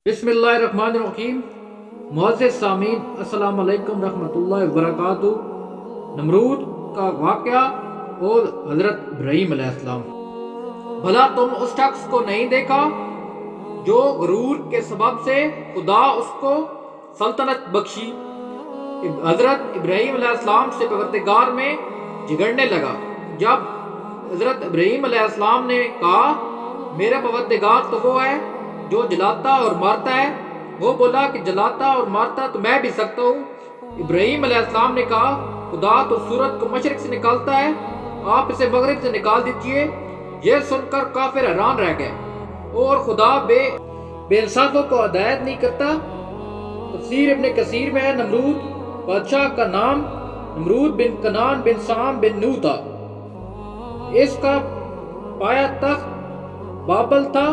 بسم اللہ الرحمن الرحیم۔ معزز سامعین، السلام علیکم رحمۃ اللہ وبرکاتہ۔ نمرود کا واقعہ اور حضرت ابراہیم علیہ السلام۔ بھلا تم اس شخص کو نہیں دیکھا جو غرور کے سبب سے خدا اس کو سلطنت بخشی؟ حضرت ابراہیم علیہ السلام سے پروردگار میں جھگڑنے لگا۔ جب حضرت ابراہیم علیہ السلام نے کہا میرا پروردگار تو وہ ہے جو جلاتا اور مارتا ہے، وہ بولا کہ جلاتا اور مارتا تو میں بھی سکتا ہوں۔ ابراہیم علیہ السلام نے کہا خدا تو سورج کو مشرق سے نکالتا ہے، آپ اسے مغرب سے نکال دیجئے۔ یہ سن کر کافر حیران رہ گئے اور خدا بے انصافوں کو ہدایت نہیں کرتا۔ تفسیر ابن کثیر میں ہے نمرود بادشاہ کا نام نمرود بن کنان بن سام بن نو تھا۔ اس کا پایا تخت بابل تھا۔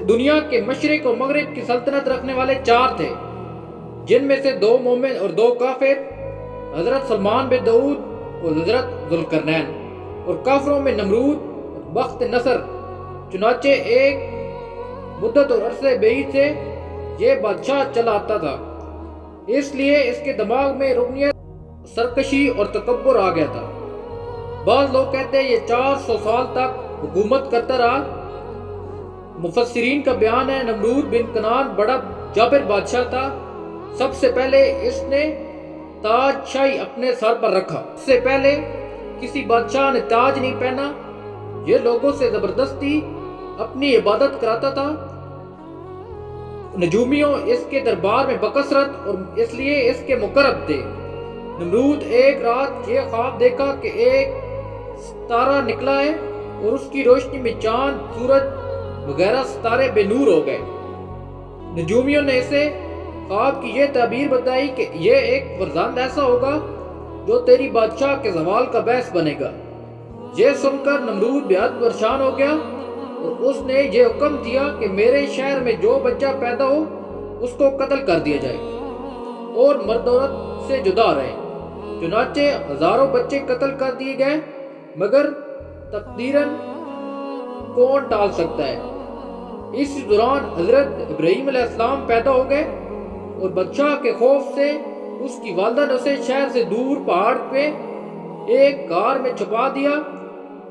دنیا کے مشرق اور مغرب کی سلطنت رکھنے والے 4 تھے، جن میں سے 2 مومن اور 2 کافر، حضرت سلمان بن داؤد اور حضرت ذوالقرنین۔ اور کافروں میں نمرود اور بخت نصر۔ چنانچہ ایک مدت اور عرصے بعید سے یہ بادشاہ چلا آتا تھا، اس لیے اس کے دماغ میں رکنیت، سرکشی اور تکبر آ گیا تھا۔ بعض لوگ کہتے ہیں یہ 400 سال تک حکومت کرتا رہا۔ مفسرین کا بیان ہے نمرود بن کنان بڑا جابر بادشاہ تھا۔ سب سے پہلے اس نے تاج شاہی اپنے سر پر رکھا۔ اس سے پہلے کسی بادشاہ نے تاج نہیں پہنا۔ یہ لوگوں سے زبردستی اپنی عبادت کراتا تھا۔ نجومیوں اس کے دربار میں بکثرت اور اس لیے اس کے مقرب تھے۔ نمرود ایک رات یہ خواب دیکھا کہ ایک ستارہ نکلا ہے اور اس کی روشنی میں چاند، سورج وغیرہ ستارے بے نور ہو گئے۔ نجومیوں نے اسے خواب کی یہ تعبیر بتائی کہ یہ ایک فرزند ایسا ہوگا جو تیری بادشاہ کے زوال کا باعث بنے گا۔ یہ سن کر نمرود بے حد پریشان ہو گیا اور اس نے یہ حکم دیا کہ میرے شہر میں جو بچہ پیدا ہو اس کو قتل کر دیا جائے اور مرد عورت سے جدا رہے۔ چنانچہ ہزاروں بچے قتل کر دیے گئے، مگر تقدیراً کون ٹال سکتا ہے۔ اس دوران حضرت ابراہیم علیہ السلام پیدا ہو گئے اور بادشاہ کے خوف سے اس کی والدہ نے اسے شہر سے دور پہاڑ پہ ایک غار میں چھپا دیا۔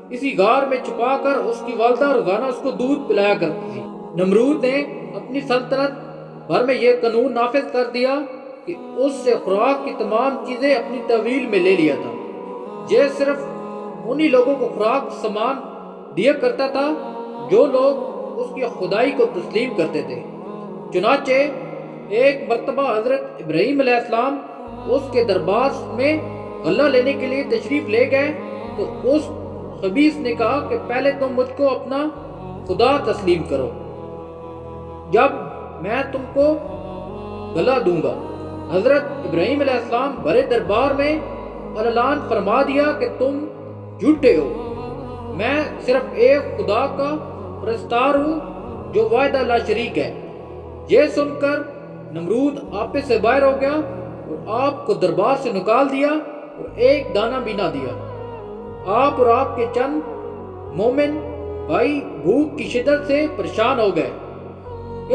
اسی غار میں چھپا کر اس کی والدہ روزانہ اس کو دودھ پلایا کرتی تھی۔ نمرود نے اپنی سلطنت بھر میں یہ قانون نافذ کر دیا کہ اس سے خوراک کی تمام چیزیں اپنی تحویل میں لے لیا تھا۔ یہ صرف انہی لوگوں کو خوراک سامان دیا کرتا تھا جو لوگ اس کی خدائی کو تسلیم کرتے تھے۔ چنانچہ ایک مرتبہ حضرت ابراہیم علیہ السلام اس کے دربار میں غلہ لینے کے لیے تشریف لے گئے تو اس خبیث نے کہا کہ پہلے تم مجھ کو اپنا خدا تسلیم کرو، جب میں تم کو غلہ دوں گا۔ حضرت ابراہیم علیہ السلام بڑے دربار میں اعلان فرما دیا کہ تم جھوٹے ہو، میں صرف ایک خدا کا پرستار ہوں جو واحد لا شریک ہے۔ یہ سن کر نمرود آپے سے باہر ہو گیا اور آپ کو دربار سے نکال دیا اور ایک دانہ بھی نہ دیا۔ آپ اور آپ کے چند مومن بھائی بھوک کی شدت سے پریشان ہو گئے۔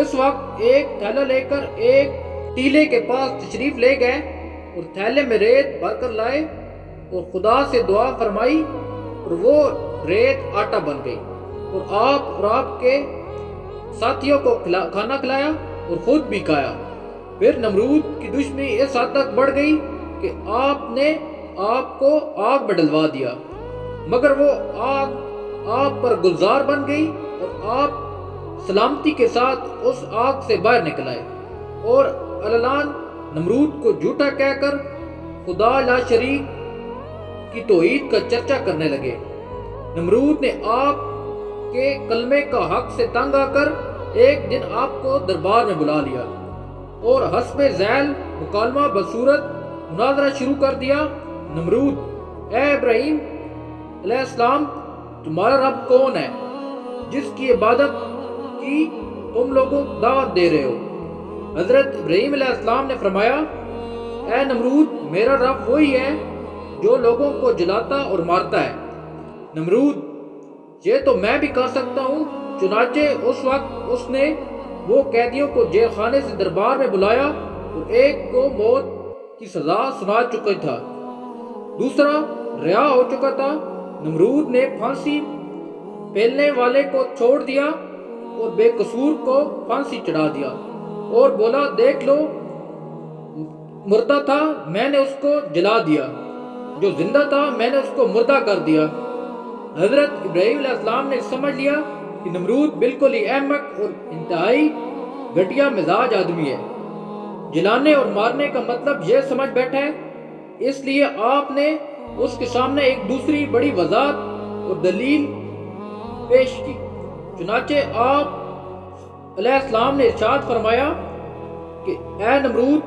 اس وقت ایک تھیلا لے کر ایک ٹیلے کے پاس تشریف لے گئے اور تھیلے میں ریت بھر کر لائے اور خدا سے دعا فرمائی اور وہ ریت آٹا بن گئی، اور آپ کے ساتھیوں کو کھانا کھلایا اور خود بھی کھایا۔ پھر نمرود کی دشمنی اس حد تک بڑھ گئی کہ آپ نے آپ کو آگ میں ڈلوا دیا، مگر وہ آگ آپ پر گلزار بن گئی اور آپ سلامتی کے ساتھ اس آگ سے باہر نکل آئے اور اعلان نمرود کو جھوٹا کہہ کر خدا لا شریک کی توحید کا چرچا کرنے لگے۔ نمرود نے آپ کے کلمے کا حق سے تنگ آ کر ایک دن آپ کو دربار میں بلا لیا اور حسب ذیل مکالمہ بصورت مناظرہ شروع کر دیا۔ نمرود: اے ابراہیم علیہ السلام، تمہارا رب کون ہے جس کی عبادت کی تم لوگوں کو دعوت دے رہے ہو؟ حضرت ابراہیم علیہ السلام نے فرمایا اے نمرود، میرا رب وہی ہے جو لوگوں کو جلاتا اور مارتا ہے۔ نمرود: یہ تو میں بھی کر سکتا ہوں، چنانچہ اس وقت اس نے وہ قیدیوں کو جیل خانے سے دربار میں بلایا اور ایک کو موت کی سزا سنا چکا تھا، دوسرا رہا ہو چکا تھا۔ نمرود نے پھانسی پھیلنے والے کو چھوڑ دیا اور بے قصور کو پھانسی چڑھا دیا اور بولا دیکھ لو، مردہ تھا میں نے اس کو جلا دیا، جو زندہ تھا میں نے اس کو مردہ کر دیا۔ حضرت ابراہیم علیہ السلام نے سمجھ لیا کہ نمرود بالکل ہی احمق اور انتہائی گھٹیا مزاج آدمی ہے، جلانے اور مارنے کا مطلب یہ سمجھ بیٹھا ہے۔ اس لیے آپ نے اس کے سامنے ایک دوسری بڑی وضاحت اور دلیل پیش کی۔ چنانچہ آپ علیہ السلام نے ارشاد فرمایا کہ اے نمرود،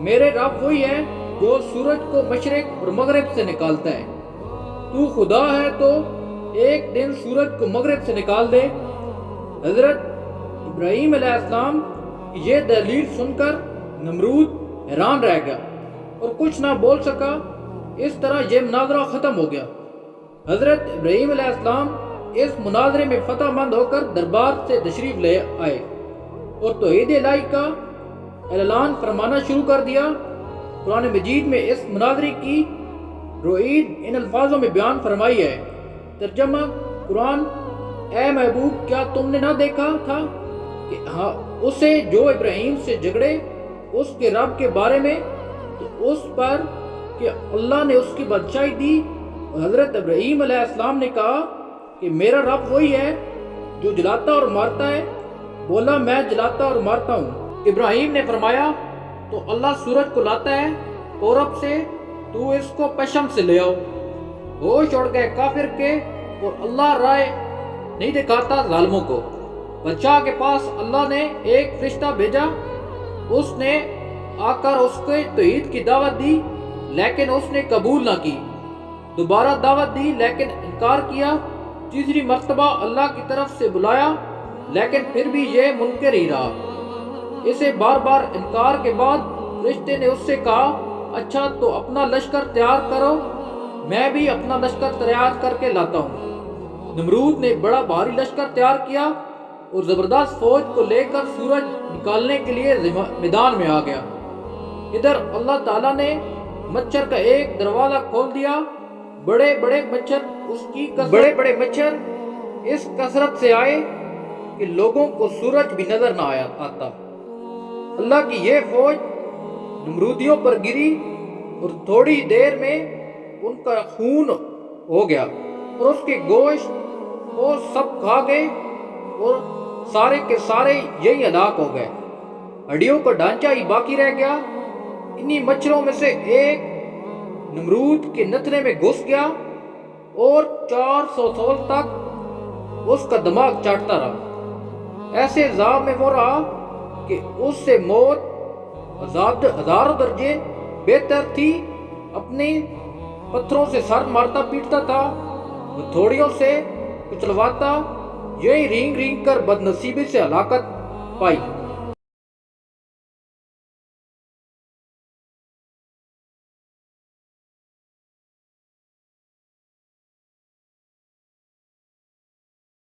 میرے رب وہی ہے جو سورج کو مشرق اور مغرب سے نکالتا ہے، تو خدا ہے تو ایک دن سورج کو مغرب سے نکال دے۔ حضرت ابراہیم علیہ السلام کی یہ دلیل سن کر نمرود حیران رہ گیا اور کچھ نہ بول سکا۔ اس طرح یہ مناظرہ ختم ہو گیا۔ حضرت ابراہیم علیہ السلام اس مناظرے میں فتح مند ہو کر دربار سے تشریف لے آئے اور توحید الہی کا اعلان فرمانا شروع کر دیا۔ قرآن مجید میں اس مناظرے کی روعید ان الفاظوں میں بیان فرمائی ہے۔ ترجمہ قرآن: اے محبوب، کیا تم نے نہ دیکھا تھا کہ اسے جو ابراہیم سے جھگڑے اس کے رب کے بارے میں، تو اس پر کہ اللہ نے اس کی بادشاہی دی، اور حضرت ابراہیم علیہ السلام نے کہا کہ میرا رب وہی ہے جو جلاتا اور مارتا ہے، بولا میں جلاتا اور مارتا ہوں۔ ابراہیم نے فرمایا تو اللہ سورج کو لاتا ہے پورب سے، تو اس کو پشم سے لے آؤ۔ ہوش اڑ گئے کافر کے اور اللہ رائے نہیں دکھاتا ظالموں کو۔ بادشاہ کے پاس اللہ نے ایک فرشتہ بھیجا، اس نے آ کر اس کو توحید کی دعوت دی لیکن اس نے قبول نہ کی، دوبارہ دعوت دی لیکن انکار کیا، تیسری مرتبہ اللہ کی طرف سے بلایا لیکن پھر بھی یہ منکر ہی رہا۔ اسے بار بار انکار کے بعد فرشتے نے اس سے کہا اچھا تو اپنا لشکر تیار کرو، میں بھی اپنا لشکر تیار کر کے لاتا ہوں۔ نمرود نے بڑا بھاری لشکر تیار کیا اور زبردست فوج کو لے کر سورج نکالنے کے لیے میدان میں آ گیا۔ ادھر اللہ تعالیٰ نے مچھر کا ایک دروازہ کھول دیا، بڑے بڑے مچھر اس کثرت سے آئے کہ لوگوں کو سورج بھی نظر نہ آتا۔ اللہ کی یہ فوج نمرودیوں پر گری اور تھوڑی دیر میں ان کا خون ہو گیا اور اس کے گوشت وہ سب کھا گئے اور سارے کے سارے یہی ہلاک ہو گئے، ہڈیوں کا ڈھانچہ ہی باقی رہ گیا۔ انہی مچھروں میں سے ایک نمرود کے نتنے میں گھس گیا اور 400 سال تک اس کا دماغ چاٹتا رہا۔ ایسے عذاب میں وہ رہا کہ اس سے موت ہزاروں درجے بہتر تھی۔ اپنے پتھروں سے سر مارتا پیٹتا تھا، ہتھوڑیوں سے کچلواتا، یہی رینگ رینگ کر بدنصیبی سے ہلاکت پائی۔